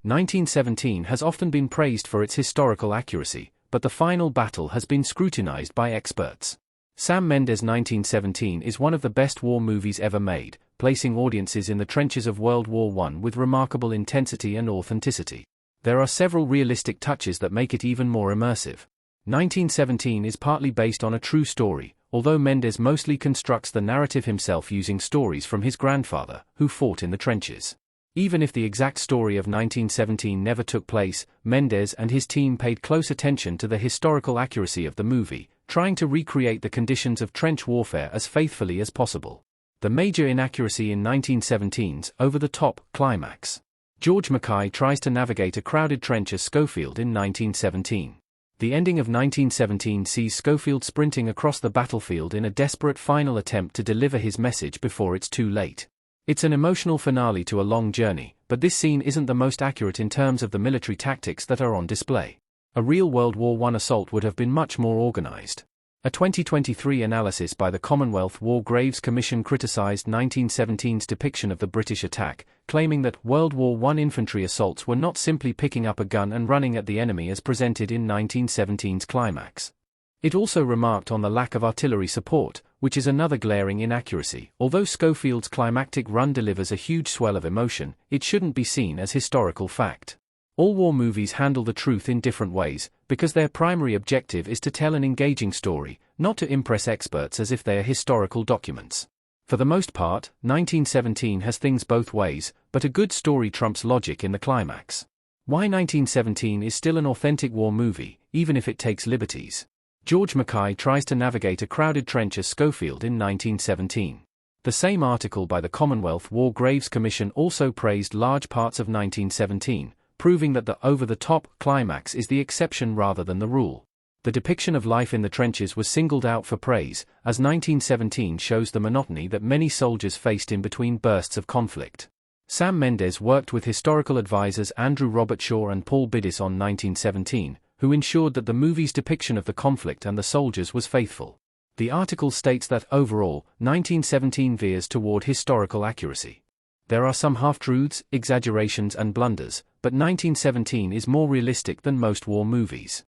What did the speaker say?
1917 has often been praised for its historical accuracy, but the final battle has been scrutinized by experts. Sam Mendes' 1917 is one of the best war movies ever made, placing audiences in the trenches of World War I with remarkable intensity and authenticity. There are several realistic touches that make it even more immersive. 1917 is partly based on a true story, although Mendes mostly constructs the narrative himself using stories from his grandfather, who fought in the trenches. Even if the exact story of 1917 never took place, Mendes and his team paid close attention to the historical accuracy of the movie, trying to recreate the conditions of trench warfare as faithfully as possible. The major inaccuracy in 1917's over-the-top climax. George Mackay tries to navigate a crowded trench as Schofield in 1917. The ending of 1917 sees Schofield sprinting across the battlefield in a desperate final attempt to deliver his message before it's too late. It's an emotional finale to a long journey, but this scene isn't the most accurate in terms of the military tactics that are on display. A real World War I assault would have been much more organized. A 2023 analysis by the Commonwealth War Graves Commission criticized 1917's depiction of the British attack, claiming that World War I infantry assaults were not simply picking up a gun and running at the enemy as presented in 1917's climax. It also remarked on the lack of artillery support, which is another glaring inaccuracy. Although Schofield's climactic run delivers a huge swell of emotion, it shouldn't be seen as historical fact. All war movies handle the truth in different ways, because their primary objective is to tell an engaging story, not to impress experts as if they are historical documents. For the most part, 1917 has things both ways, but a good story trumps logic in the climax. Why 1917 is still an authentic war movie, even if it takes liberties. George Mackay tries to navigate a crowded trench as Schofield in 1917. The same article by the Commonwealth War Graves Commission also praised large parts of 1917, proving that the over-the-top climax is the exception rather than the rule. The depiction of life in the trenches was singled out for praise, as 1917 shows the monotony that many soldiers faced in between bursts of conflict. Sam Mendes worked with historical advisors Andrew Robertshaw and Paul Bidis on 1917, who ensured that the movie's depiction of the conflict and the soldiers was faithful. The article states that, overall, 1917 veers toward historical accuracy. There are some half-truths, exaggerations and blunders, but 1917 is more realistic than most war movies.